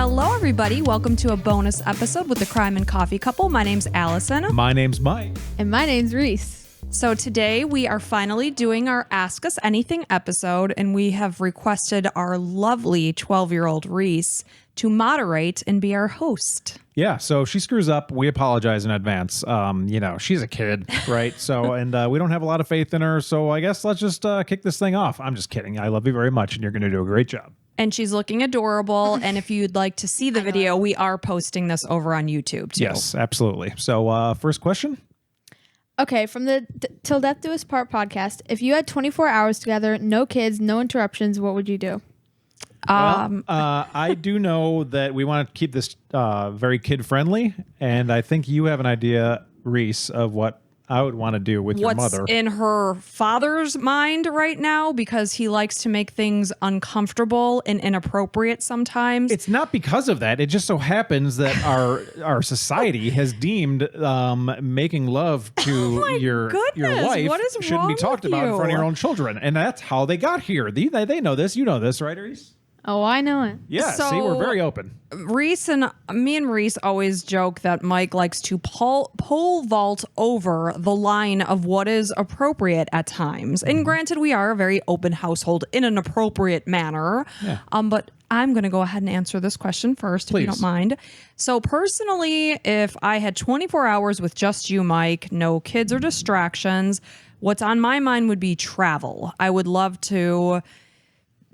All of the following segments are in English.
Hello, everybody. Welcome to a bonus episode with the Crime and Coffee Couple. My name's Allison. My name's Mike. And my name's Reese. So today we are finally doing our Ask Us Anything episode, and we have requested our lovely 12-year-old Reese to moderate and be our host. Yeah, so if she screws up, we apologize in advance. She's a kid, right? So, and we don't have a lot of faith in her, so I guess let's just kick this thing off. I'm just kidding. I love you very much, and you're going to do a great job. And she's looking adorable, and if you'd like to see the video, we are posting this over on YouTube, too. Yes, absolutely. So, first question? Okay, from the Till Death Do Us Part podcast, if you had 24 hours together, no kids, no interruptions, what would you do? I do know that we want to keep this very kid-friendly, and I think you have an idea, Reese, of what I would want to do with your mother. What's in her father's mind right now, because he likes to make things uncomfortable and inappropriate sometimes. It's not because of that. It just so happens that our society has deemed making love to your wife what is shouldn't be wrong talked with about in you? front of your own children. And that's how they got here. They know this. You know this, right, Reese? Oh, I know it. Yeah, So- see, we're very open. Reese and Reese always joke that Mike likes to pole vault over the line of what is appropriate at times. And granted, we are a very open household in an appropriate manner. Yeah. But I'm going to go ahead and answer this question first, if you don't Please. mind. So personally, if I had 24 hours with just you, Mike, no kids or distractions, what's on my mind would be travel. I would love to...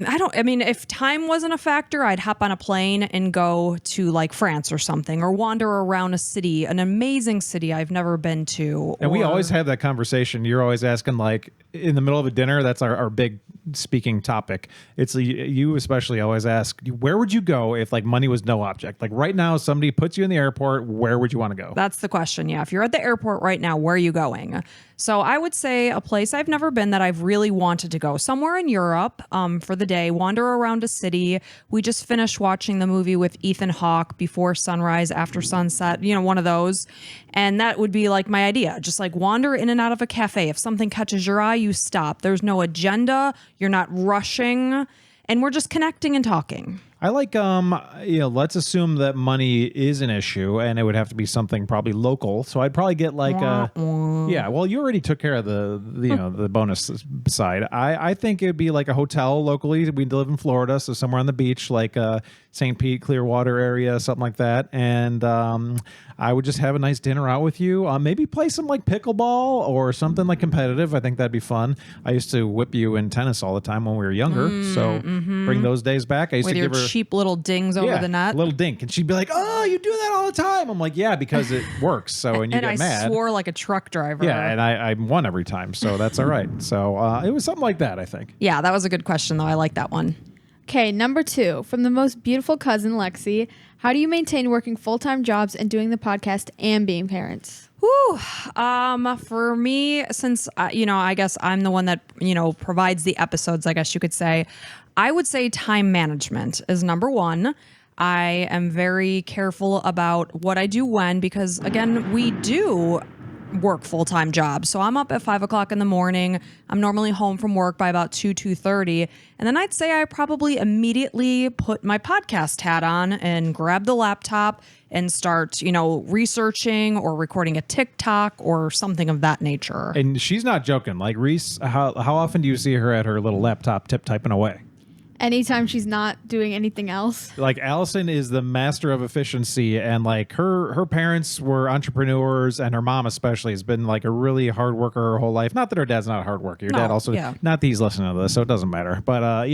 if time wasn't a factor, I'd hop on a plane and go to like France or something, or wander around a city, an amazing city I've never been to. And we always have that conversation. You're always asking, like, in the middle of a dinner, that's our big speaking topic. It's you especially always ask, where would you go if like money was no object? Like right now, somebody puts you in the airport, where would you want to go? That's the question. Yeah. If you're at the airport right now, where are you going? So I would say a place I've never been that I've really wanted to go, somewhere in Europe for the day, wander around a city. We just finished watching the movie with Ethan Hawke, Before Sunrise, After Sunset, one of those. And that would be like my idea. Just like wander in and out of a cafe. If something catches your eye, you stop. There's no agenda. You're not rushing. And we're just connecting and talking. I like, let's assume that money is an issue and it would have to be something probably local. So I'd probably get like, well, you already took care of the bonus side. I think it'd be like a hotel locally. We live in Florida, so somewhere on the beach, like St. Pete, Clearwater area, something like that. And I would just have a nice dinner out with you. Maybe play some like pickleball or something like competitive. I think that'd be fun. I used to whip you in tennis all the time when we were younger. So bring those days back. I used With to your give her cheap little dings over the net. a little dink. And she'd be like, oh, you do that all the time. I'm like, yeah, because it works. So, and you get mad. I swore like a truck driver. Yeah, and I won every time. So that's all right. So it was something like that, I think. Yeah, that was a good question, though. I like that one. Okay, number 2, from the most beautiful cousin, Lexi, how do you maintain working full-time jobs and doing the podcast and being parents? Whew. For me, since, I guess I'm the one that, provides the episodes, I guess you could say, I would say time management is number 1. I am very careful about what I do when, because again, we do work full-time jobs. So I'm up at 5 o'clock in the morning. I'm normally home from work by about 2:30. And then I'd say I probably immediately put my podcast hat on and grab the laptop and start, researching or recording a TikTok or something of that nature. And she's not joking. Like, Reese, how often do you see her at her little laptop typing away? Anytime she's not doing anything else. Like, Allison is the master of efficiency, and like her parents were entrepreneurs, and her mom especially has been like a really hard worker her whole life. Not that her dad's not a hard worker. Your dad also, not that he's listening to this, so it doesn't matter. But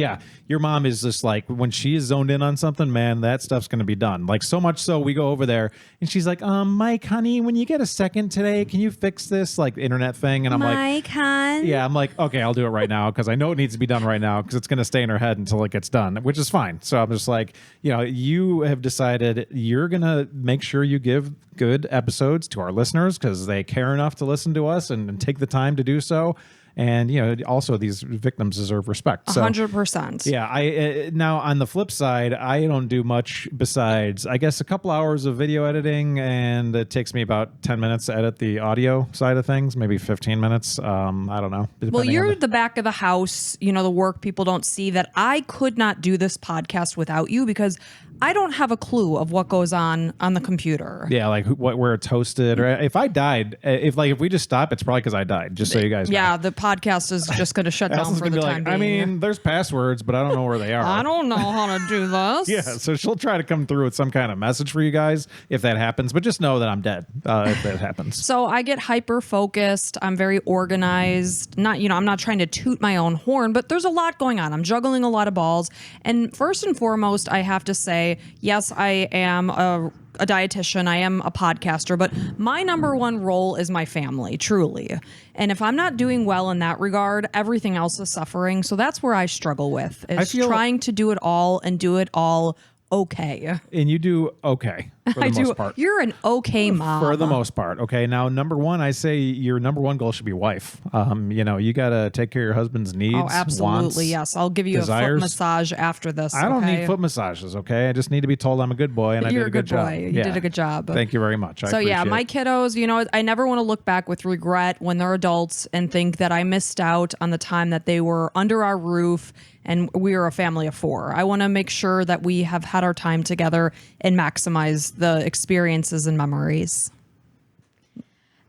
your mom is just like, when she is zoned in on something, man, that stuff's going to be done. Like, so much so we go over there and she's like, Mike, honey, when you get a second today, can you fix this like internet thing? And I'm Mike, hon. yeah, I'm like, okay, I'll do it right now, because I know it needs to be done right now, because it's going to stay in her head until it gets done, which is fine. So I'm just like, you have decided you're going to make sure you give good episodes to our listeners, because they care enough to listen to us and take the time to do so. And, also these victims deserve respect. So, 100%. Yeah. I now on the flip side, I don't do much besides, I guess, a couple hours of video editing, and it takes me about 10 minutes to edit the audio side of things, maybe 15 minutes. I don't know. Well, you're the back of the house, the work people don't see, that I could not do this podcast without you, because I don't have a clue of what goes on the computer. Yeah, like where it's hosted, or if I died, if we just stop, it's probably because I died. Just so you guys know. Yeah, the podcast is just going to shut down Allison's for gonna the be time like, being. I mean, there's passwords, but I don't know where they are. I don't know how to do this. Yeah, so she'll try to come through with some kind of message for you guys if that happens, but just know that I'm dead if that happens. So I get hyper focused. I'm very organized. I'm not trying to toot my own horn, but there's a lot going on. I'm juggling a lot of balls. And first and foremost, I have to say, yes, I am a dietitian. I am a podcaster, but my number one role is my family, truly. And if I'm not doing well in that regard, everything else is suffering. So that's where I struggle with, is trying to do it all and do it all okay. And you do okay for the most part. You're an okay mom. For the most part. Okay. Now, number one, I say your number one goal should be wife. You got to take care of your husband's needs. Oh, absolutely. Wants, yes. I'll give you desires. a foot massage after this. I don't need foot massages. Okay. I just need to be told I'm a good boy and You're I did a good job. boy. You did a good job. Thank you very much. So yeah, my kiddos, I never want to look back with regret when they're adults and think that I missed out on the time that they were under our roof and we were a family of 4. I want to make sure that we have had our time together and maximize the experiences and memories.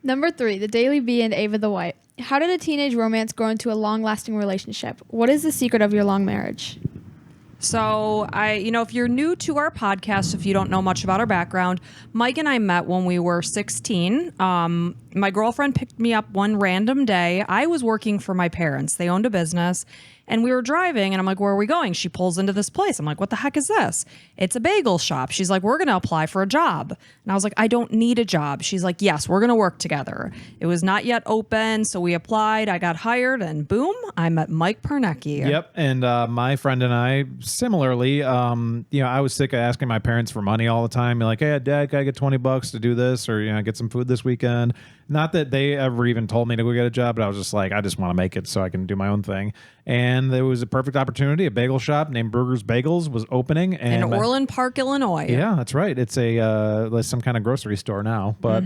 Number 3, the Daily Bee and Ava the White. How did a teenage romance grow into a long-lasting relationship? What is the secret of your long marriage? So if you're new to our podcast, if you don't know much about our background, Mike and I met when we were 16. My girlfriend picked me up one random day. I was working for my parents. They owned a business. And we were driving, and I'm like, where are we going? She pulls into this place. I'm like, what the heck is this? It's a bagel shop. She's like, we're going to apply for a job. And I was like, I don't need a job. She's like, yes, we're going to work together. It was not yet open, so we applied. I got hired, and boom, I met Mike Pernecki. Yep. And my friend and I, similarly, I was sick of asking my parents for money all the time. You're like, hey, Dad, can I get $20 to do this? Or, get some food this weekend. Not that they ever even told me to go get a job, but I was just like, I just want to make it so I can do my own thing. And there was a perfect opportunity. A bagel shop named Burger's Bagels was opening. And in Orland Park, Illinois. Yeah, that's right. It's some kind of grocery store now. But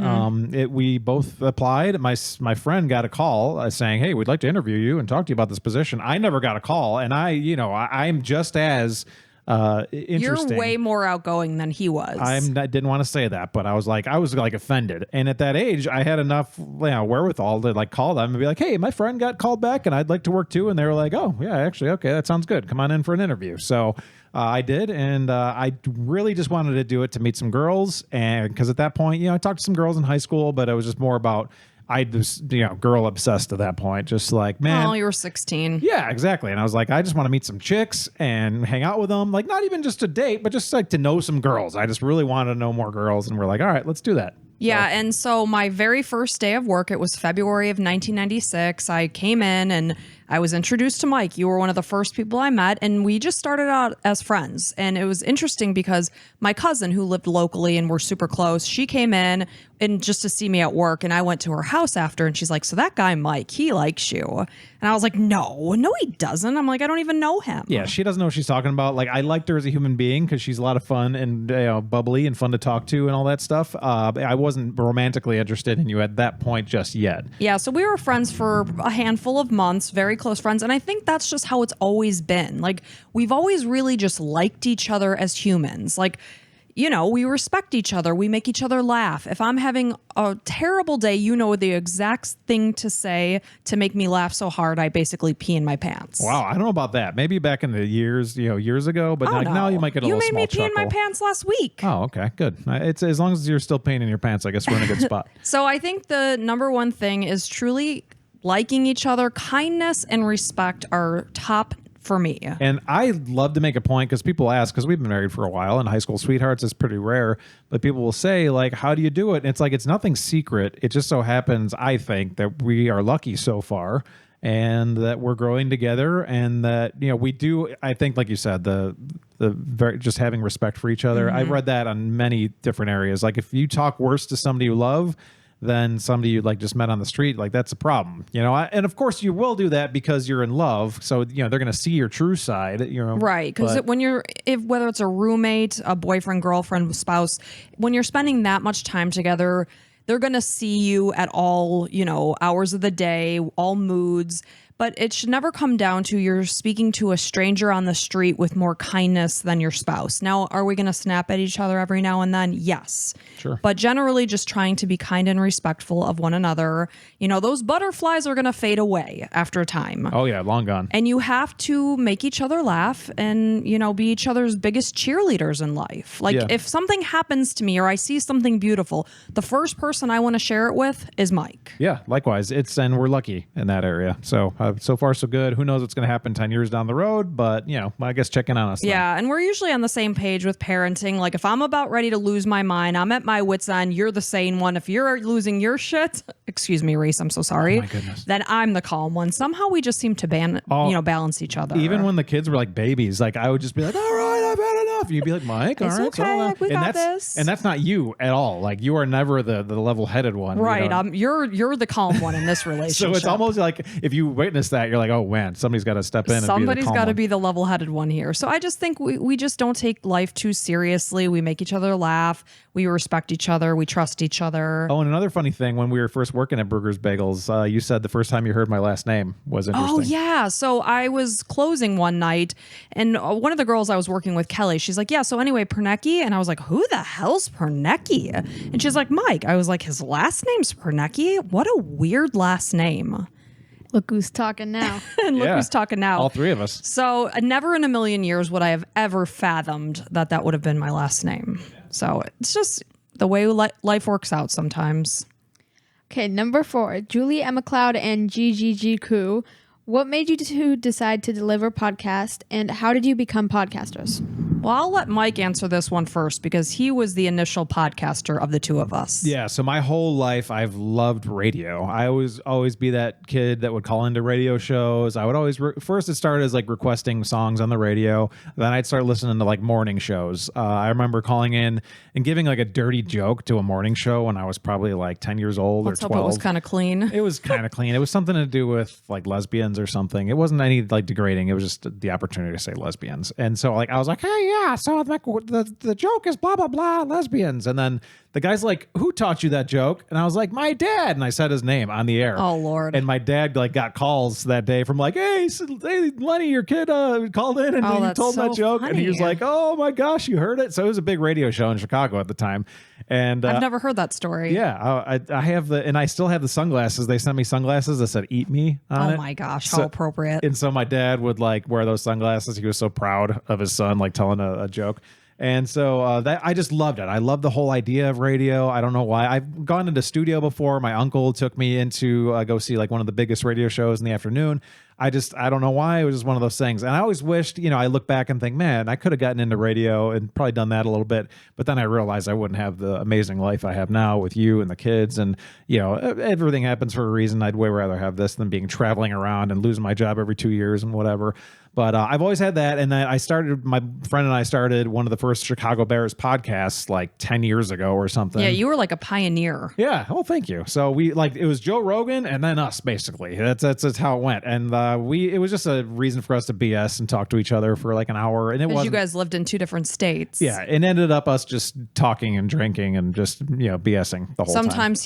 we both applied. My friend got a call saying, hey, we'd like to interview you and talk to you about this position. I never got a call. And I'm just as... interesting. You're way more outgoing than he was. I didn't want to say that, but I was like offended. And at that age, I had enough wherewithal to call them and be like, hey, my friend got called back and I'd like to work too. And they were like, oh, yeah, actually, okay, that sounds good. Come on in for an interview. So I did. And I really just wanted to do it to meet some girls. And because at that point, I talked to some girls in high school, but it was just more about I was, girl obsessed at that point. Just like, man. Oh, you were 16. Yeah, exactly. And I was like, I just want to meet some chicks and hang out with them. Like, not even just to date, but just to know some girls. I just really wanted to know more girls. And we're like, all right, let's do that. Yeah. And so my very first day of work, it was February of 1996. I came in and I was introduced to Mike. You were one of the first people I met, and we just started out as friends. And it was interesting because my cousin, who lived locally and we're super close, she came in and just to see me at work, and I went to her house after, and she's like, so that guy Mike, he likes you. And I was like, no, he doesn't. I'm like, I don't even know him. Yeah, she doesn't know what she's talking about. Like, I liked her as a human being because she's a lot of fun and bubbly and fun to talk to and all that stuff. I wasn't romantically interested in you at that point just yet. Yeah, so we were friends for a handful of months, very close friends. And I think that's just how it's always been. Like, we've always really just liked each other as humans. Like, we respect each other. We make each other laugh. If I'm having a terrible day, the exact thing to say to make me laugh so hard, I basically pee in my pants. Wow, I don't know about that. Maybe back in the years ago, but now you might get a little small chuckle. You made me pee in my pants last week. Oh, okay, good. It's as long as you're still peeing in your pants, I guess we're in a good spot. So I think the number one thing is truly liking each other. Kindness and respect are top for me. And I love to make a point because people ask, because we've been married for a while and high school sweethearts is pretty rare, but people will say, like, how do you do it? And it's like, it's nothing secret. It just so happens, I think, that we are lucky so far and that we're growing together and that, we do, I think, like you said, the just having respect for each other. I've read that on many different areas. Like, if you talk worse to somebody you love than somebody you just met on the street, that's a problem, and of course you will do that because you're in love. So, they're going to see your true side, Right. Because whether it's a roommate, a boyfriend, girlfriend, spouse, when you're spending that much time together, they're going to see you at all, hours of the day, all moods. but it should never come down to you're speaking to a stranger on the street with more kindness than your spouse. Now, are we going to snap at each other every now and then? Yes. Sure. But generally just trying to be kind and respectful of one another. You know, those butterflies are going to fade away after a time. Oh yeah, long gone. And you have to make each other laugh and, you know, be each other's biggest cheerleaders in life. Like Yeah. if something happens to me or I see something beautiful, the first person I want to share it with is Mike. Yeah, likewise. And we're lucky in that area. So so far so good. Who knows what's going to happen 10 years down the road? But you know, I guess checking on us. then. Yeah, and we're usually on the same page with parenting. Like if I'm about ready to lose my mind, I'm at my wit's end, you're the sane one. If you're losing your shit, excuse me, Reese, I'm so sorry. Oh my goodness. Then I'm the calm one. Somehow we just seem to balance each other. Even when the kids were like babies, like I would just be like, "All right, I've had enough." And you'd be like, "Mike, all It's right, okay, settle down." we and got that's this. and that's not you at all. Like you are never the level-headed one. you right, know? you're the calm one in this relationship. So it's almost like if you witness that, you're like, "Oh man, somebody's got to step in." Somebody's got to be the level-headed one here. So I just think we just don't take life too seriously. We make each other laugh. We respect each other. We trust each other. Oh, and another funny thing, when we were first working at Burgers Bagels, you said the first time you heard my last name was interesting. Oh, yeah. So I was closing one night, and one of the girls I was working with, Kelly, she's like, yeah, so anyway, Pernecki. And I was like, who the hell's Pernecki? And she's like, Mike. I was like, his last name's Pernecki? What a weird last name. Look who's talking now. And look Yeah. who's talking now. All three of us. So never in a million years would I have ever fathomed that would have been my last name. So it's just the way life works out sometimes. Okay, number 4, Julie Emma Cloud and GGG Koo. What made you two decide to deliver podcast, and how did you become podcasters? Well, I'll let Mike answer this one first because he was the initial podcaster of the two of us. Yeah, so my whole life I've loved radio. I always be that kid that would call into radio shows. I would always first it started as like requesting songs on the radio. Then I'd start listening to like morning shows. I remember calling in and giving like a dirty joke to a morning show when I was probably like 10 years old Let's or hope 12. it was kind of clean. It was kind of clean. It was something to do with like lesbians or something. It wasn't any like degrading. It was just the opportunity to say lesbians. And so like I was like, hey, yeah, so like the joke is blah blah blah lesbians. And then the guy's like, who taught you that joke? And I was like, my dad. And I said his name on the air. Oh, Lord. And my dad like got calls that day from like, hey Lenny, your kid called in and Oh, you that's told that so joke. And he was funny. like, oh my gosh, you heard it. So it was a big radio show in Chicago at the time. And I've never heard that story. yeah, I have and I still have the sunglasses. They sent me sunglasses that said "Eat Me" on Oh it. my gosh, So- how appropriate. And so my dad would like wear those sunglasses. He was so proud of his son, like telling a joke. And so that I just loved it. I love the whole idea of radio. I don't know why. I've gone into studio before. My uncle took me into go see like one of the biggest radio shows in the afternoon. I don't know why. It was just one of those things. And I always wished, I look back and think, man, I could have gotten into radio and probably done that a little bit. But then I realized I wouldn't have the amazing life I have now with you and the kids. And, everything happens for a reason. I'd way rather have this than being traveling around and losing my job every 2 years and whatever. But I've always had that. And then my friend and I started one of the first Chicago Bears podcasts like 10 years ago or something. Yeah, you were like a pioneer. Yeah. Oh, thank you. So it was Joe Rogan and then us basically. That's how it went. And it was just a reason for us to BS and talk to each other for like an hour. And it Because was you guys lived in two different states. yeah. It ended up us just talking and drinking and just BSing the whole time. Sometimes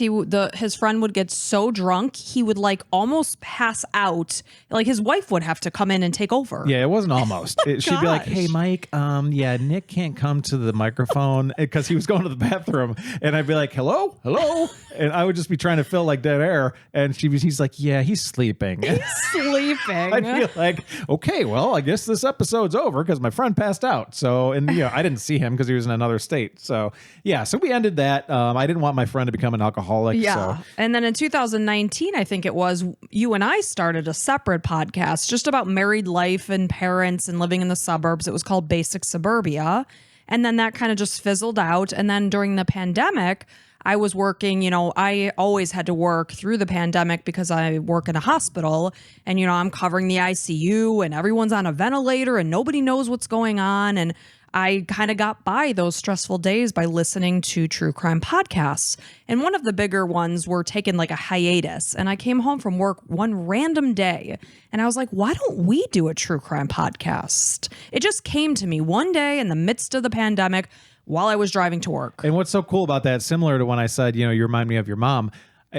his friend would get so drunk he would like almost pass out. Like his wife would have to come in and take over. Yeah, it wasn't almost. She'd be like, "Hey, Mike, Nick can't come to the microphone because he was going to the bathroom," and I'd be like, "Hello, hello," and I would just be trying to fill like dead air, and he's like, "Yeah, he's sleeping." Sleeping. I'd be like, "Okay, well, I guess this episode's over because my friend passed out." So, and I didn't see him because he was in another state. So, yeah, so we ended that. I didn't want my friend to become an alcoholic. Yeah. So. And then in 2019, I think it was, you and I started a separate podcast just about married life and parents and living in the suburbs. It was called Basic Suburbia. And then that kind of just fizzled out. And then during the pandemic, I was working, I always had to work through the pandemic because I work in a hospital and, I'm covering the ICU and everyone's on a ventilator and nobody knows what's going on. And I kind of got by those stressful days by listening to true crime podcasts. And one of the bigger ones were taking like a hiatus. And I came home from work one random day and I was like, why don't we do a true crime podcast? It just came to me one day in the midst of the pandemic while I was driving to work. And what's so cool about that, similar to when I said, you remind me of your mom,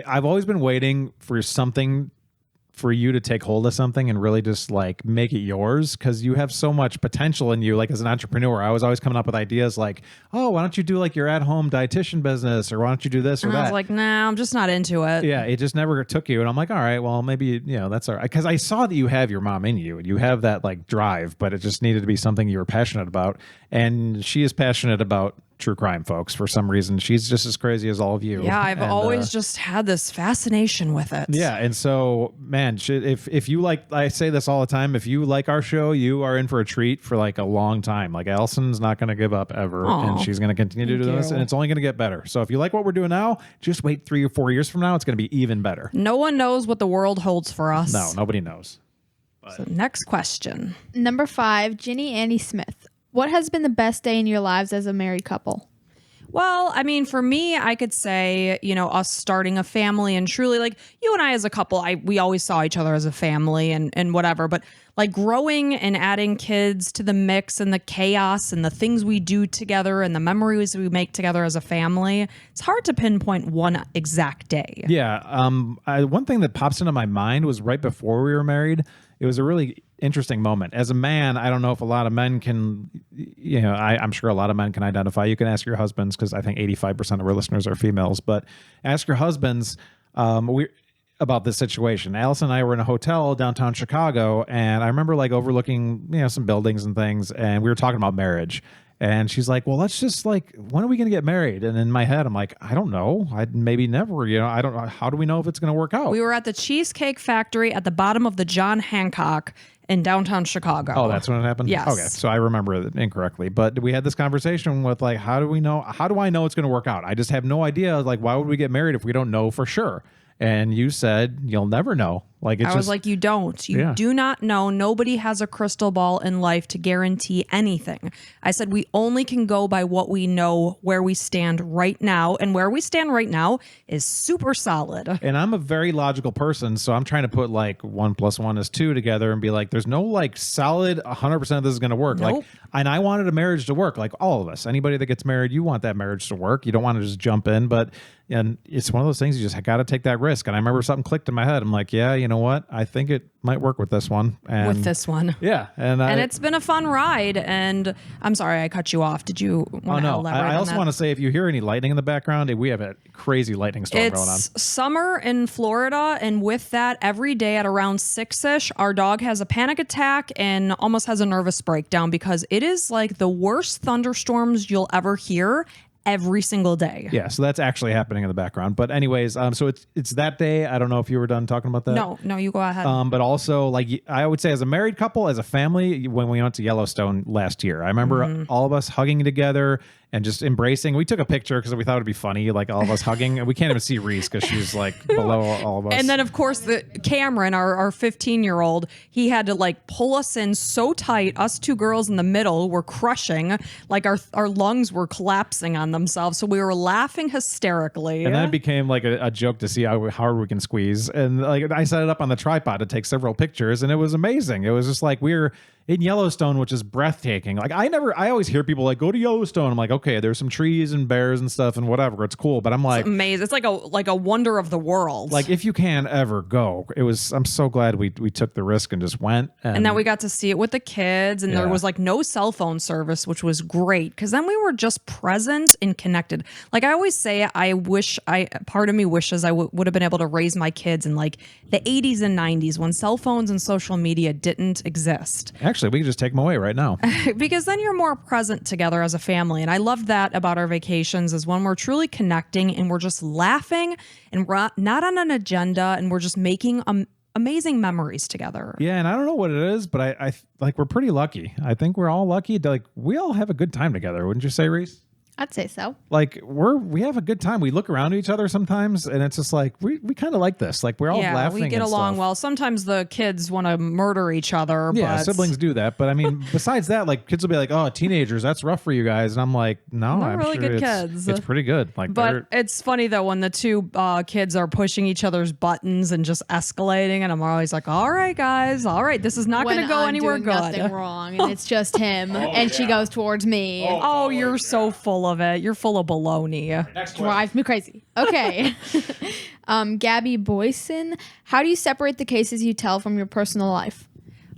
I've always been waiting for something for you to take hold of something and really just like make it yours, because you have so much potential in you. Like as an entrepreneur, I was always coming up with ideas like, oh, why don't you do like your at-home dietitian business, or why don't you do this or And that? I was like, nah, I'm just not into it. Yeah, it just never took you. And I'm like, all right, well, maybe, that's all right. Because I saw that you have your mom in you and you have that like drive, but it just needed to be something you were passionate about. And she is passionate about true crime, folks. For some reason, she's just as crazy as all of you. Yeah, I've And, always just had this fascination with it. yeah, and so, man, if you like, I say this all the time, if you like our show, you are in for a treat for like a long time. Like Allison's not going to give up ever, and Aw, she's going to continue to do thank this, you. and it's only going to get better. So if you like what we're doing now, just wait 3 or 4 years from now, it's going to be even better. No one knows what the world holds for us. No, nobody knows. So next question. Number 5, Ginny Annie Smith. What has been the best day in your lives as a married couple? Well, I mean, for me, I could say, us starting a family, and truly, like, you and I as a couple, we always saw each other as a family and whatever, but like growing and adding kids to the mix and the chaos and the things we do together and the memories we make together as a family, it's hard to pinpoint one exact day. Yeah. One thing that pops into my mind was right before we were married. It was a really interesting moment. As a man, I don't know if a lot of men can, I'm sure a lot of men can identify. You can ask your husbands, because I think 85% of our listeners are females, but ask your husbands about this situation. Allison and I were in a hotel downtown Chicago, and I remember like overlooking, some buildings and things, and we were talking about marriage. And she's like, well, let's just like, when are we going to get married? And in my head, I'm like, I don't know. I'd maybe never, I don't know. How do we know if it's going to work out? We were at the Cheesecake Factory at the bottom of the John Hancock in downtown Chicago. Oh, that's when it happened? Yes. Okay, so I remember it incorrectly. But we had this conversation with like, how do I know it's going to work out? I just have no idea. Like, why would we get married if we don't know for sure? And you said, you'll never know. Like, it's I was like, you don't. You do not know. Nobody has a crystal ball in life to guarantee anything. I said, we only can go by what we know, where we stand right now. And where we stand right now is super solid. and I'm a very logical person, so I'm trying to put like 1 + 1 is 2 together and be like, there's no like solid 100% of this is going to work. Nope. Like, and I wanted a marriage to work, like all of us. Anybody that gets married, you want that marriage to work. You don't want to just jump in, and it's one of those things you just got to take that risk. And I remember something clicked in my head. I'm like, yeah, you know what? I think it might work with this one. And With this one. yeah, and It's been a fun ride. And I'm sorry I cut you off. Did you want to elaborate I on also that? want to say, if you hear any lightning in the background, we have a crazy lightning storm going on. It's summer in Florida, and with that, every day at around 6-ish, our dog has a panic attack and almost has a nervous breakdown, because it is like the worst thunderstorms you'll ever hear every single day. Yeah, so that's actually happening in the background. But anyways, so it's that day. I don't know if you were done talking about that. No, you go ahead. But also, like, I would say, as a married couple, as a family, when we went to Yellowstone last year, I remember all of us hugging together and just embracing. We took a picture because we thought it'd be funny, like all of us hugging. And we can't even see Reese because she's like below all of us. And then, of course, the Cameron, our 15-year-old, he had to like pull us in so tight. Us two girls in the middle were crushing, like our lungs were collapsing on themselves. So we were laughing hysterically. And then it became like a joke to see how hard we can squeeze. And like I set it up on the tripod to take several pictures, and it was amazing. It was just like we're in Yellowstone, which is breathtaking. Like I always hear people like, go to Yellowstone. I'm like, okay, there's some trees and bears and stuff and whatever. It's cool. But I'm like, amazing. It's like a wonder of the world. like if you can ever go, I'm so glad we took the risk and just went. And then we got to see it with the kids, and there Yeah. was like no cell phone service, which was great, because then we were just present and connected. Like I always say, part of me wishes I would have been able to raise my kids in like the 80s and 90s when cell phones and social media didn't exist. Actually, we can just take them away right now. Because then you're more present together as a family. And I love that about our vacations, is when we're truly connecting and we're just laughing and we're not on an agenda, and we're just making amazing memories together. Yeah, and I don't know what it is, but I like we're pretty lucky. I think we're all lucky. Like we all have a good time together, wouldn't you say, Reese? I'd say so. Like we have a good time. We look around at each other sometimes, and it's just like we kind of like this. Like we're all laughing. We get and along stuff. well. Sometimes the kids want to murder each other. Yeah, but siblings do that. But I mean, besides that, like kids will be like, "Oh, teenagers, that's rough for you guys," and I'm like, "No, They're I'm really sure good it's, kids. it's pretty good." Like, But it's funny though when the two kids are pushing each other's buttons and just escalating, and I'm always like, "All right, guys, all right, this is not going to When go I'm anywhere doing good." nothing wrong, and it's just him, and she goes towards me. Oh, you're so full of it. You're full of baloney. Drives me crazy. Okay. Gabby Boyson, how do you separate the cases you tell from your personal life?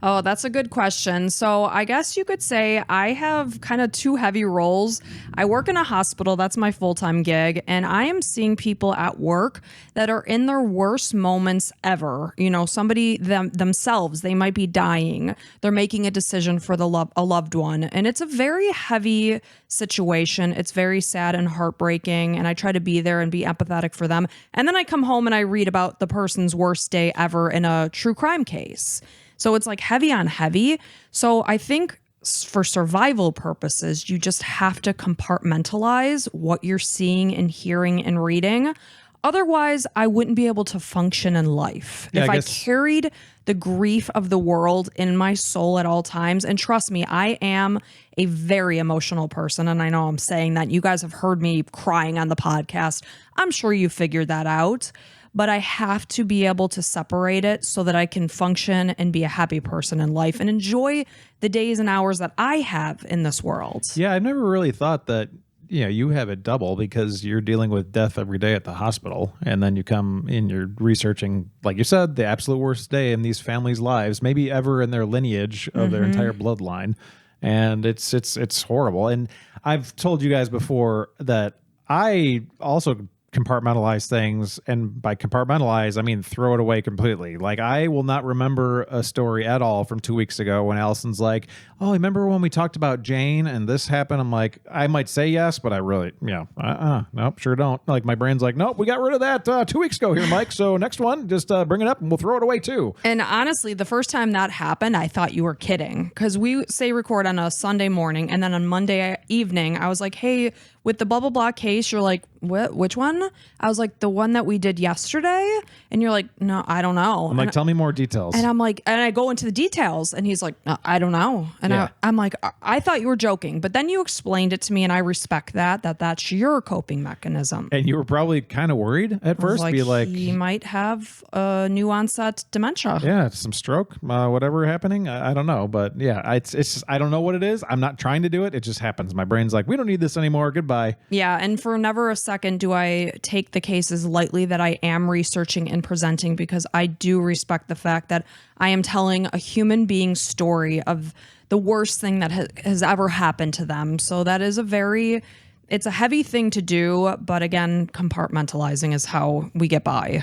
Oh, that's a good question. So I guess you could say I have kind of two heavy roles. I work in a hospital. That's my full-time gig. And I am seeing people at work that are in their worst moments ever. You know, somebody themselves, they might be dying. They're making a decision for a loved one. And it's a very heavy situation. It's very sad and heartbreaking. And I try to be there and be empathetic for them. And then I come home and I read about the person's worst day ever in a true crime case. So it's like heavy on heavy. So I think for survival purposes, you just have to compartmentalize what you're seeing and hearing and reading. Otherwise, I wouldn't be able to function in life. Yeah, if I I guess- carried the grief of the world in my soul at all times, and trust me, I am a very emotional person. And I know I'm saying that. You guys have heard me crying on the podcast. I'm sure you figured that out. But I have to be able to separate it so that I can function and be a happy person in life and enjoy the days and hours that I have in this world. Yeah, I've never really thought that, you know, you have it double because you're dealing with death every day at the hospital. And then you come in, you're researching, like you said, the absolute worst day in these families' lives, maybe ever in their lineage of their entire bloodline. And it's horrible. And I've told you guys before that I also compartmentalize things, and by compartmentalize I mean throw it away completely. Like, I will not remember a story at all from 2 weeks ago when Allison's like, oh, remember when we talked about Jane and this happened? I'm like, I might say yes, but I really, nope, sure don't. Like, my brain's like, nope, we got rid of that 2 weeks ago here, Mike, so next one, just bring it up and we'll throw it away too. And honestly, the first time that happened, I thought you were kidding, because we say record on a Sunday morning, and then on Monday evening, I was like, hey, with the blah, blah, blah case, you're like, what? Which one? I was like, the one that we did yesterday? And you're like, no, I don't know. I'm like, tell me more details. And I'm like, and I go into the details, and he's like, no, I don't know. And Yeah. I'm like, I thought you were joking, but then you explained it to me, and I respect that's your coping mechanism. And you were probably kind of worried at first, Like, be like, he might have a new onset dementia. yeah, some stroke, whatever happening. I don't know, but yeah, it's just, I don't know what it is. I'm not trying to do it. It just happens. My brain's like, we don't need this anymore. Goodbye. Yeah, and for never a second do I take the cases lightly that I am researching and presenting, because I do respect the fact that I am telling a human being's story of the worst thing that has ever happened to them. So that is it's a heavy thing to do, but again, compartmentalizing is how we get by.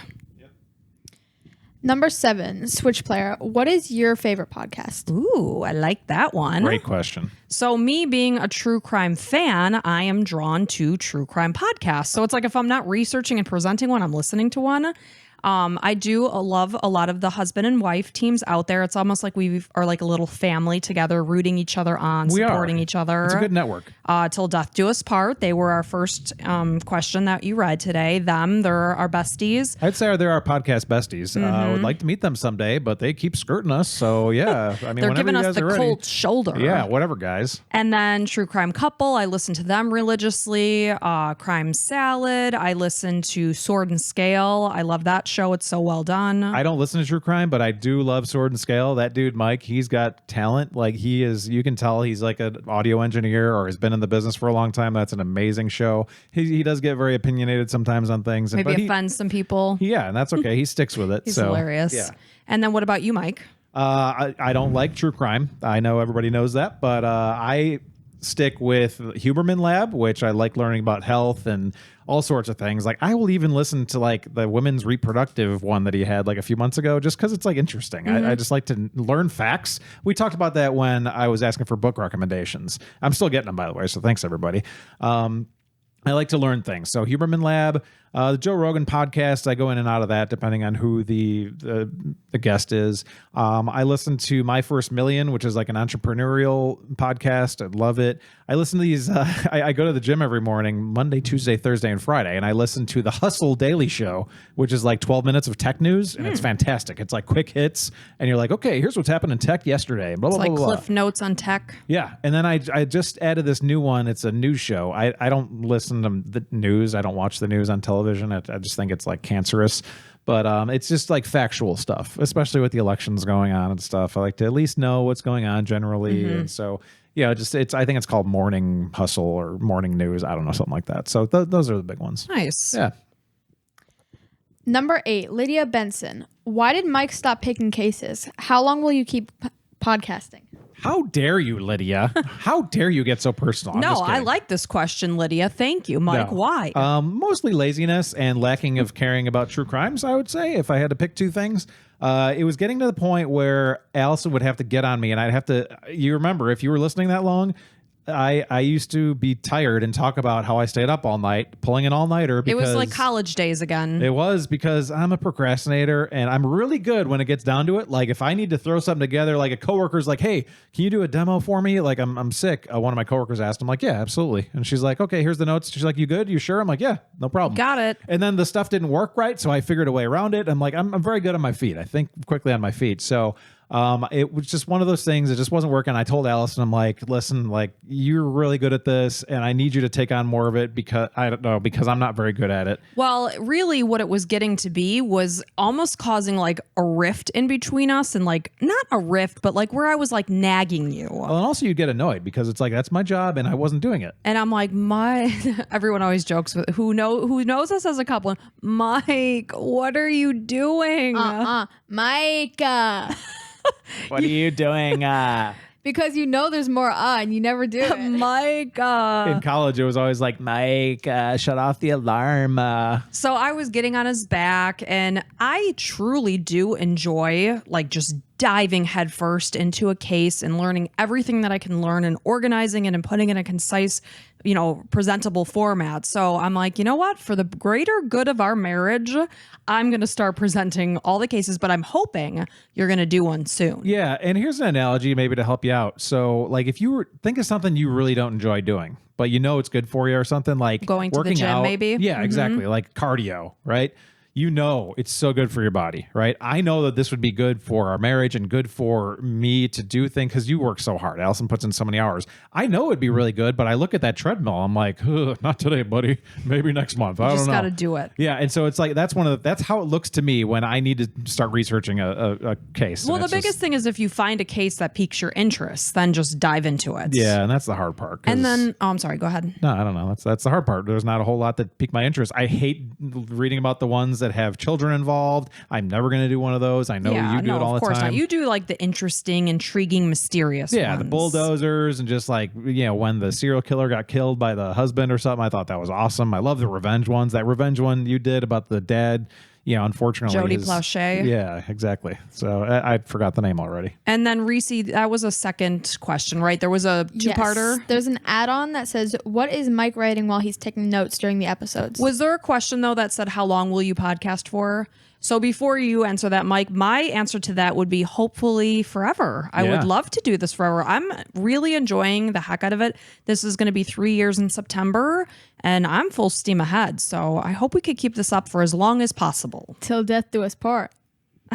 Number 7, Switch Player. What is your favorite podcast? Ooh, I like that one. Great question. So me being a true crime fan, I am drawn to true crime podcasts. So it's like if I'm not researching and presenting one, I'm listening to one. I do love a lot of the husband and wife teams out there. It's almost like we are like a little family together, rooting each other on, supporting each other. It's a good network. Till death do us part. They were our first question that you read today. They're our besties. I'd say they're our podcast besties. I would like to meet them someday, but they keep skirting us. So yeah, I mean, They're whenever giving you us guys the are ready. cold shoulder. Yeah, whatever, guys. And then True Crime Couple, I listen to them religiously. Crime Salad, I listen to Sword and Scale. I love that show. It's so well done. I don't listen to true crime, but I do love Sword and Scale. That dude, Mike, he's got talent. Like, he is, you can tell he's like an audio engineer or has been in the business for a long time. That's an amazing show. He does get very opinionated sometimes on things. Maybe but he, offend some people. yeah, and that's okay. He sticks with it. He's so, hilarious. Yeah. And then what about you, Mike? I don't like true crime. I know everybody knows that, but I stick with Huberman Lab, which I like learning about health and all sorts of things. Like, I will even listen to like the women's reproductive one that he had like a few months ago, just because it's like interesting. I just like to learn facts. We talked about that when I was asking for book recommendations. I'm still getting them, by the way, so thanks everybody. I like to learn things. So Huberman Lab, the Joe Rogan podcast, I go in and out of that depending on who the guest is. I listen to My First Million, which is like an entrepreneurial podcast. I love it. I listen to these. I go to the gym every morning, Monday, Tuesday, Thursday, and Friday, and I listen to the Hustle Daily Show, which is like 12 minutes of tech news, and it's fantastic. It's like quick hits, and you're like, okay, here's what's happened in tech yesterday. Blah, blah, Like blah, blah, blah. Cliff Notes on tech. Yeah, and then I just added this new one. It's a news show. I don't listen to the news. I don't watch the news on television. I just think it's like cancerous. But it's just like factual stuff, especially with the elections going on and stuff. I like to at least know what's going on generally. And so, yeah, I think it's called Morning Hustle or Morning News. I don't know, something like that. So those are the big ones. Nice. Yeah. Number 8, Lydia Benson. Why did Mike stop picking cases? How long will you keep podcasting? How dare you, Lydia? How dare you get so personal? I'm No, just I kidding. like this question, Lydia. Thank you, Mike. No. Why? Mostly laziness and lacking of caring about true crimes, I would say, if I had to pick two things. It was getting to the point where Allison would have to get on me, and I'd have to. You remember, if you were listening that long, I used to be tired and talk about how I stayed up all night, pulling an all-nighter. It Because was like college days again. It was because I'm a procrastinator and I'm really good when it gets down to it. Like if I need to throw something together, like a coworker's like, "Hey, can you do a demo for me?" Like I'm sick. One of my coworkers asked. I'm like, "Yeah, absolutely." And she's like, "Okay, here's the notes." She's like, "You good? You sure?" I'm like, "Yeah, no problem." Got it. And then the stuff didn't work right, so I figured a way around it. I'm like, I'm very good on my feet. I think quickly on my feet. So it was just one of those things. It just wasn't working. I told Allison, I'm like, "Listen, like you're really good at this, and I need you to take on more of it because because I'm not very good at it." Well, really what it was getting to be was almost causing like a rift in between us, and like not a rift, but like where I was like nagging you. Well, and also you get annoyed because it's like that's my job and I wasn't doing it. And I'm like, everyone always jokes with who knows us as a couple. Mike, what are you doing? Mike. What are you doing? Because you know there's more and you never do it. Mike. In college, it was always like, Mike, shut off the alarm. So I was getting on his back, and I truly do enjoy like just diving headfirst into a case and learning everything that I can learn and organizing it and putting it in a concise, presentable format. So I'm like, you know what? For the greater good of our marriage, I'm going to start presenting all the cases, but I'm hoping you're going to do one soon. Yeah, and here's an analogy maybe to help you out. So, like, if you think of something you really don't enjoy doing, but you know it's good for you or something like Going to the working gym, out, maybe? Yeah, exactly. Like cardio, right? You know it's so good for your body, right? I know that this would be good for our marriage and good for me to do things because you work so hard. Allison puts in so many hours. I know it'd be really good, but I look at that treadmill. I'm like, not today, buddy. Maybe next month. I don't Just know. got to do it. Yeah, and so it's like that's how it looks to me when I need to start researching a case. Well, And the it's biggest just- thing is if you find a case that piques your interest, then just dive into it. Yeah, and that's the hard part. 'cause- And then, I'm sorry, go ahead. no, I don't know. That's the hard part. There's not a whole lot that pique my interest. I hate reading about the ones that have children involved. I'm never going to do one of those. I know you do it all of the course time. not. You do like the interesting, intriguing, mysterious Yeah, the ones. bulldozers and just like, when the serial killer got killed by the husband or something, I thought that was awesome. I love the revenge ones. That revenge one you did about the dad, unfortunately. Jody Plauché. Yeah, exactly. So I forgot the name already. And then Reese, that was a second question, right? There was a two-parter. Yes. There's an add-on that says, "What is Mike writing while he's taking notes during the episodes?" Was there a question though that said, how long will you podcast for? So before you answer that, Mike, my answer to that would be hopefully forever. I Yeah. would love to do this forever. I'm really enjoying the heck out of it. This is going to be 3 years in September, and I'm full steam ahead. So I hope we could keep this up for as long as possible. Till death do us part.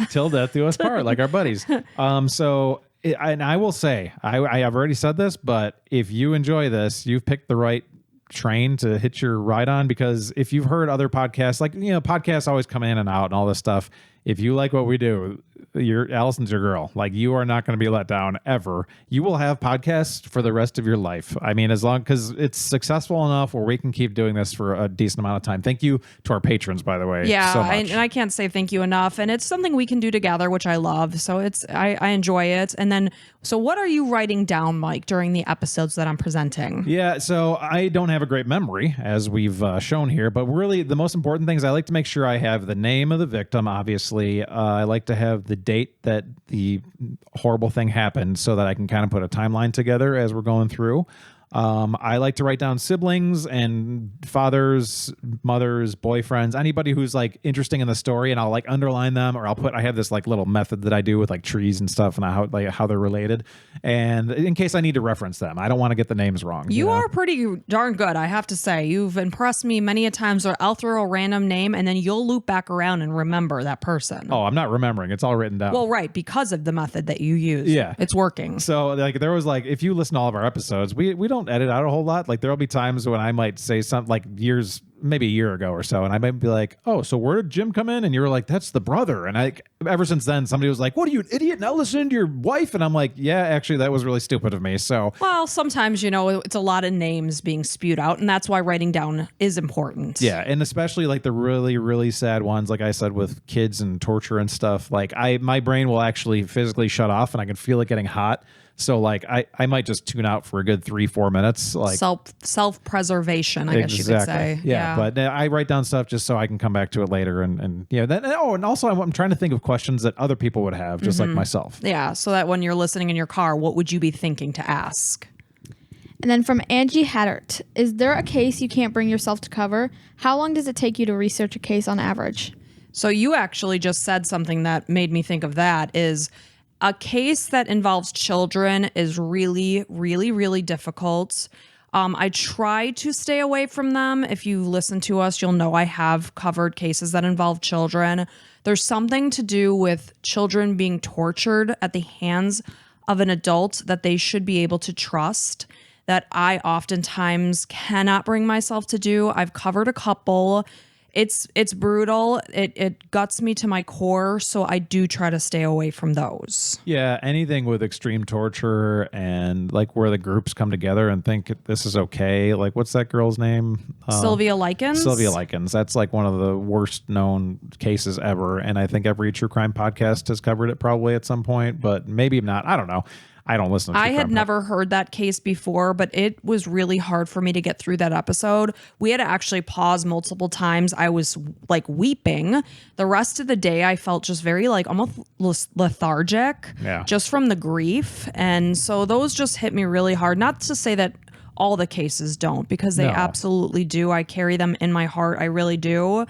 Till death do us part, like our buddies. And I will say, I have already said this, but if you enjoy this, you've picked the right train to hit your ride on, because if you've heard other podcasts, like, podcasts always come in and out and all this stuff. If you like what we do, Allison's your girl. Like, you are not going to be let down ever. You will have podcasts for the rest of your life. I mean, because it's successful enough where we can keep doing this for a decent amount of time. Thank you to our patrons, by the way. Yeah, so much. and I can't say thank you enough. And it's something we can do together, which I love. So I enjoy it. And then, so what are you writing down, Mike, during the episodes that I'm presenting? Yeah, so I don't have a great memory, as we've shown here, but really the most important things, I like to make sure I have the name of the victim, obviously. I like to have the date that the horrible thing happened so that I can kind of put a timeline together as we're going through. I like to write down siblings and fathers, mothers, boyfriends, anybody who's like interesting in the story, and I'll like underline them, or I have this like little method that I do with like trees and stuff and how they're related, and in case I need to reference them. I don't want to get the names wrong. You know? are pretty darn good, I have to say. You've impressed me many a times where I'll throw a random name and then you'll loop back around and remember that person. Oh, I'm not remembering. It's all written down. Well, right, because of the method that you use. Yeah. It's working. So like there was like, if you listen to all of our episodes, we don't don't edit out a whole lot. Like there'll be times when I might say something like maybe a year ago or so, and I might be like, oh, so where did Jim come in? And you were like, that's the brother. And ever since then, somebody was like, what are you, an idiot, now listen to your wife? And I'm like, yeah, actually that was really stupid of me. So Well, sometimes, it's a lot of names being spewed out, and that's why writing down is important. yeah, and especially like the really, really sad ones, like I said, with kids and torture and stuff, like my brain will actually physically shut off and I can feel it getting hot. So like I might just tune out for a good 3-4 minutes. Like self-preservation, I guess you could say. Yeah. But I write down stuff just so I can come back to it later. And and also I'm trying to think of questions that other people would have, just like myself. Yeah. So that when you're listening in your car, what would you be thinking to ask? And then from Angie Haddart, is there a case you can't bring yourself to cover? How long does it take you to research a case on average? So you actually just said something that made me think of that is a case that involves children is really, really, really difficult. I try to stay away from them. If you listen to us, you'll know I have covered cases that involve children. There's something to do with children being tortured at the hands of an adult that they should be able to trust that I oftentimes cannot bring myself to do. I've covered a couple. It's brutal. It guts me to my core, so I do try to stay away from those. Yeah, anything with extreme torture and like where the groups come together and think this is okay. Like what's that girl's name? Sylvia Likens? Sylvia Likens. That's like one of the worst known cases ever. And I think every true crime podcast has covered it probably at some point, but maybe not. I don't know. I don't listen to I had never heard that case before, but it was really hard for me to get through that episode. We had to actually pause multiple times. I was like weeping. The rest of the day, I felt just very like almost lethargic just from the grief. And so those just hit me really hard. Not to say that all the cases don't, because they absolutely do. I carry them in my heart. I really do.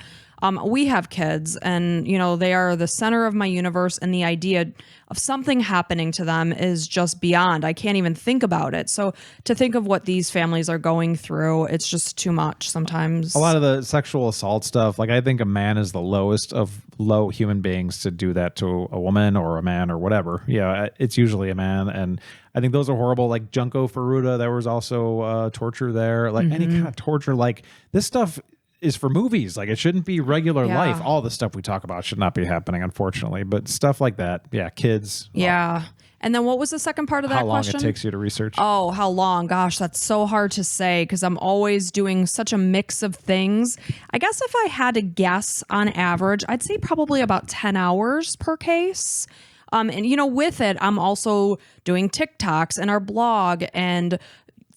We have kids and, they are the center of my universe, and the idea of something happening to them is just beyond. I can't even think about it. So to think of what these families are going through, it's just too much sometimes. A lot of the sexual assault stuff, like I think a man is the lowest of low human beings to do that to a woman or a man or whatever. Yeah, it's usually a man. And I think those are horrible. Like Junko Furuta, there was also torture there. Like any kind of torture, like this stuff is for movies. Like it shouldn't be regular life. All the stuff we talk about should not be happening, unfortunately. But stuff like that, kids. Yeah. And then what was the second part of that question? How long it takes you to research? Oh, how long? Gosh, that's so hard to say because I'm always doing such a mix of things. I guess if I had to guess on average, I'd say probably about 10 hours per case. And with it, I'm also doing TikToks and our blog and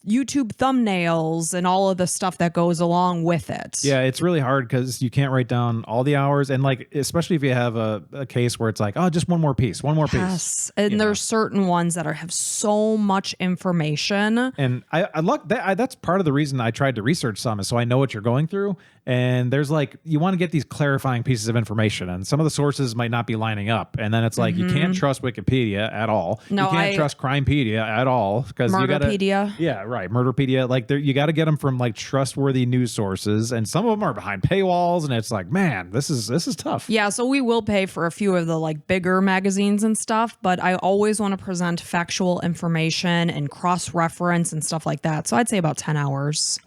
YouTube thumbnails and all of the stuff that goes along with it. Yeah, it's really hard because you can't write down all the hours. And like, especially if you have a case where it's like, oh, just one more piece. Yes. And there's certain ones that have so much information. And that's part of the reason I tried to research some is so I know what you're going through. And there's like, you want to get these clarifying pieces of information, and some of the sources might not be lining up. And then it's like, you can't trust Wikipedia at all. No, you can't trust Crimepedia at all. Murderpedia. Yeah, right. Murderpedia. Like you got to get them from like trustworthy news sources. And some of them are behind paywalls. And it's like, man, this is tough. Yeah. So we will pay for a few of the like bigger magazines and stuff, but I always want to present factual information and cross-reference and stuff like that. So I'd say about 10 hours.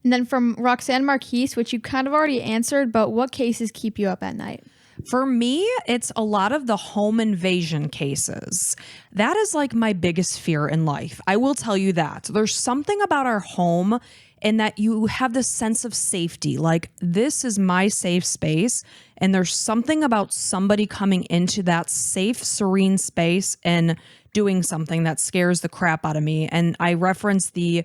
And then from Roxanne Marquise, which you kind of already answered, but what cases keep you up at night? For me, it's a lot of the home invasion cases. That is like my biggest fear in life. I will tell you that. There's something about our home in that you have this sense of safety. Like, this is my safe space. And there's something about somebody coming into that safe, serene space and doing something that scares the crap out of me. And I reference in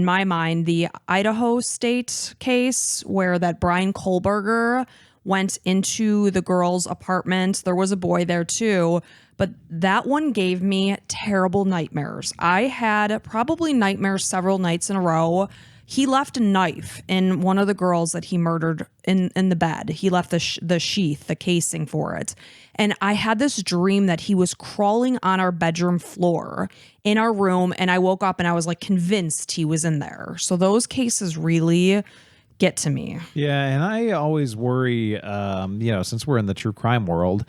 my mind, the Idaho State case where that Brian Kohlberger went into the girl's apartment. There was a boy there too, but that one gave me terrible nightmares. I had probably nightmares several nights in a row. He left a knife in one of the girls that he murdered in the bed. He left the sheath, the casing for it. And I had this dream that he was crawling on our bedroom floor in our room. And I woke up and I was like convinced he was in there. So those cases really get to me. Yeah. And I always worry, since we're in the true crime world,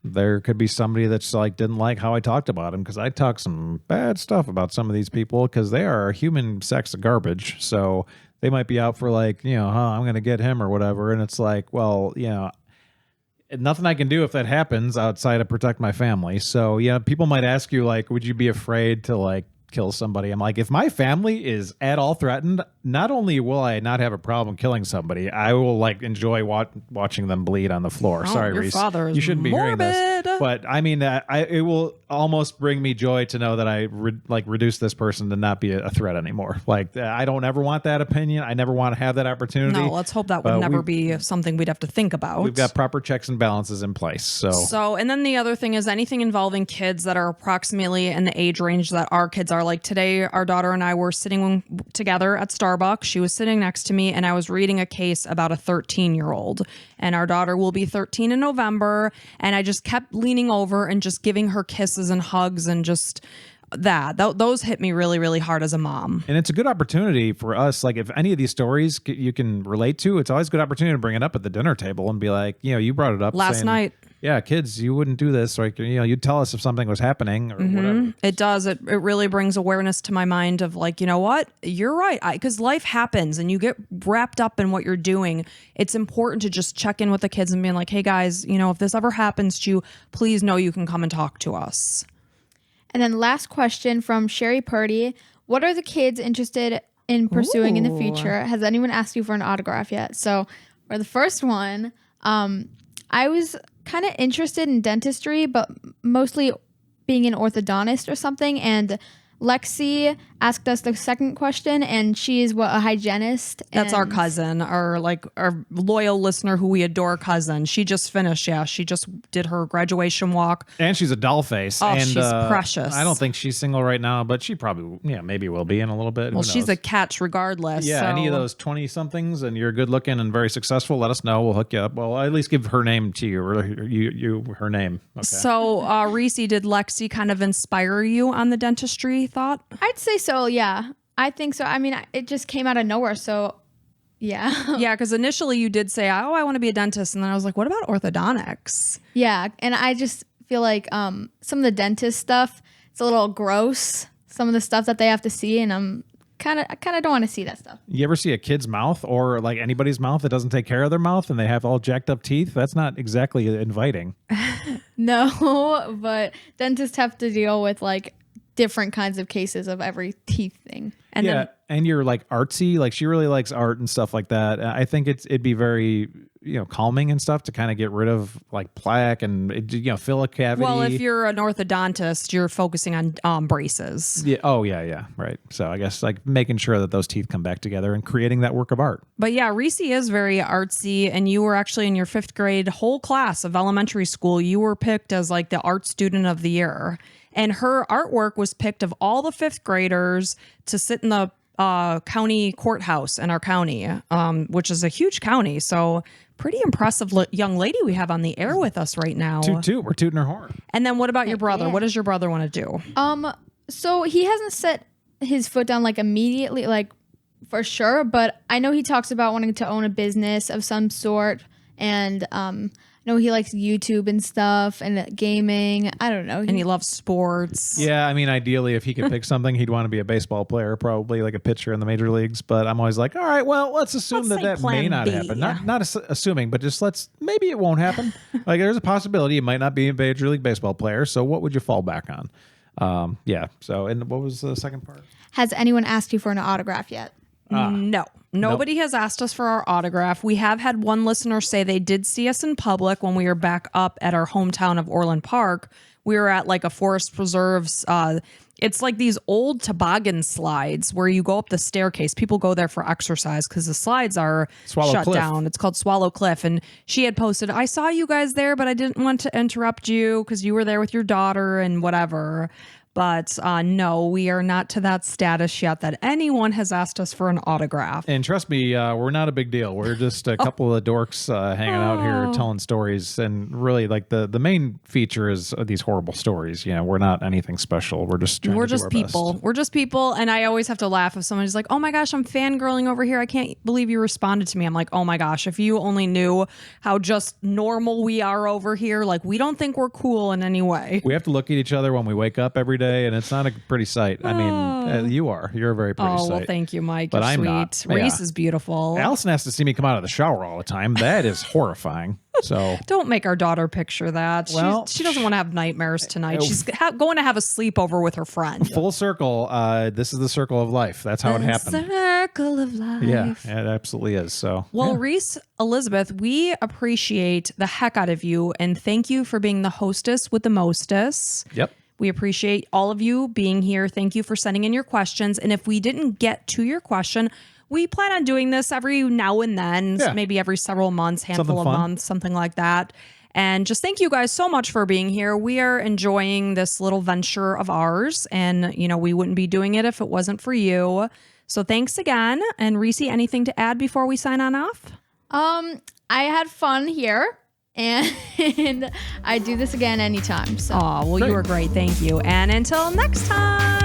there could be somebody that's like didn't like how I talked about him because I talked some bad stuff about some of these people because they are human sex garbage. So they might be out for like, I'm going to get him or whatever. And it's like, well, nothing I can do if that happens outside of protect my family. So, people might ask you like, would you be afraid to like kill somebody? I'm like, if my family is at all threatened, not only will I not have a problem killing somebody, I will like enjoy watching them bleed on the floor. Sorry, your Reese, father is you shouldn't be hearing morbid. this, but I mean, it will almost bring me joy to know that I reduce this person to not be a threat anymore. Like, I don't ever want that opinion. I never want to have that opportunity. No, let's hope that would never be something we'd have to think about. We've got proper checks and balances in place. So, and then the other thing is anything involving kids that are approximately in the age range that our kids are. Like today, our daughter and I were sitting together at Starbucks. She was sitting next to me and I was reading a case about a 13-year-old. And our daughter will be 13 in November. And I just kept leaning over and just giving her kisses and hugs and just those hit me really, really hard as a mom. And it's a good opportunity for us. Like if any of these stories you can relate to, it's always a good opportunity to bring it up at the dinner table and be like, you brought it up last night. Yeah, kids, you wouldn't do this. Or, you'd tell us if something was happening or whatever. It does. It really brings awareness to my mind of like, you know what? You're right. Because life happens and you get wrapped up in what you're doing. It's important to just check in with the kids and being like, hey guys, if this ever happens to you, please know you can come and talk to us. And then last question from Sherry Purdy. What are the kids interested in pursuing in the future? Has anyone asked you for an autograph yet? So for the first one, I was kind of interested in dentistry, but mostly being an orthodontist or something. And Lexi asked us the second question, and she is a hygienist. That's our cousin, our loyal listener who we adore cousin. She just finished. Yeah, she just did her graduation walk. And she's a doll face. Oh, and, she's precious. I don't think she's single right now, but she probably, maybe will be in a little bit. Well, she's a catch regardless. Yeah, so. Any of those 20-somethings and you're good looking and very successful, let us know. We'll hook you up. Well, at least give her name to you, or her name. Okay. So, Reese, did Lexi kind of inspire you on the dentistry thought? I'd say so, yeah. I think so. I mean, it just came out of nowhere, so yeah. Yeah, because initially you did say, I want to be a dentist. And then I was like, what about orthodontics? Yeah, and I just feel like some of the dentist stuff, it's a little gross, some of the stuff that they have to see, and I kind of don't want to see that stuff. You ever see a kid's mouth or like anybody's mouth that doesn't take care of their mouth and they have all jacked up teeth? That's not exactly inviting. No, but dentists have to deal with like different kinds of cases of every teeth thing. And then, and you're like artsy, like she really likes art and stuff like that. I think it'd be very calming and stuff to kind of get rid of like plaque and fill a cavity. well, if you're an orthodontist, you're focusing on braces. Yeah. Oh yeah, right. So I guess like making sure that those teeth come back together and creating that work of art. But yeah, Reese is very artsy, and you were actually in your 5th grade whole class of elementary school. You were picked as like the art student of the year. And her artwork was picked of all the 5th graders to sit in the county courthouse in our county, which is a huge county. So pretty impressive young lady we have on the air with us right now. Toot, we're tooting her horn. And then what about your brother? Yeah. What does your brother want to do? So he hasn't set his foot down like immediately, like for sure. But I know he talks about wanting to own a business of some sort, and I know he likes YouTube and stuff and gaming. I don't know. And he loves sports. Yeah, I mean, ideally, if he could pick something, he'd want to be a baseball player, probably like a pitcher in the major leagues. But I'm always like, all right, well, let's assume Let's say that may plan not B. happen. Not assuming, but just maybe it won't happen. Like, there's a possibility he might not be a major league baseball player. So what would you fall back on? Yeah. So, and what was the second part? Has anyone asked you for an autograph yet? No. Nobody has asked us for our autograph. We have had one listener say they did see us in public when we were back up at our hometown of Orland Park. We were at like a forest preserves. It's like these old toboggan slides where you go up the staircase. People go there for exercise because the slides are shut down. It's called Swallow Cliff. And she had posted, I saw you guys there, but I didn't want to interrupt you because you were there with your daughter and whatever. But no, we are not to that status yet that anyone has asked us for an autograph. And trust me, we're not a big deal. We're just a couple of dorks hanging out here telling stories. And really, like the main feature is these horrible stories. You know, we're not anything special. We're just trying to do our people. best. We're just people. And I always have to laugh if somebody's like, oh my gosh, I'm fangirling over here. I can't believe you responded to me. I'm like, oh my gosh, if you only knew how just normal we are over here. Like, we don't think we're cool in any way. We have to look at each other when we wake up every day, and it's not a pretty sight. I mean, you are. You're a very pretty sight. Oh, well, thank you, Mike. But You're I'm sweet. not. Reese Yeah. is beautiful. Allison has to see me come out of the shower all the time. That is horrifying. So Don't make our daughter picture that. Well, she doesn't want to have nightmares tonight. She's going to have a sleepover with her friend. full circle. This is the circle of life. That's how it happened. Circle of life. Yeah, it absolutely is. So Well, yeah. Reese, Elizabeth, we appreciate the heck out of you, and thank you for being the hostess with the mostess. Yep. We appreciate all of you being here. Thank you for sending in your questions. And if we didn't get to your question, we plan on doing this every now and then, Yeah. maybe every several months, handful Something of fun. months, something like that. And just thank you guys so much for being here. We are enjoying this little venture of ours. And, you know, we wouldn't be doing it if it wasn't for you. So thanks again. And Reese, anything to add before we sign on off? I had fun here, and I do this again anytime. So. Oh, well, Great. you were great. Thank you. And until next time.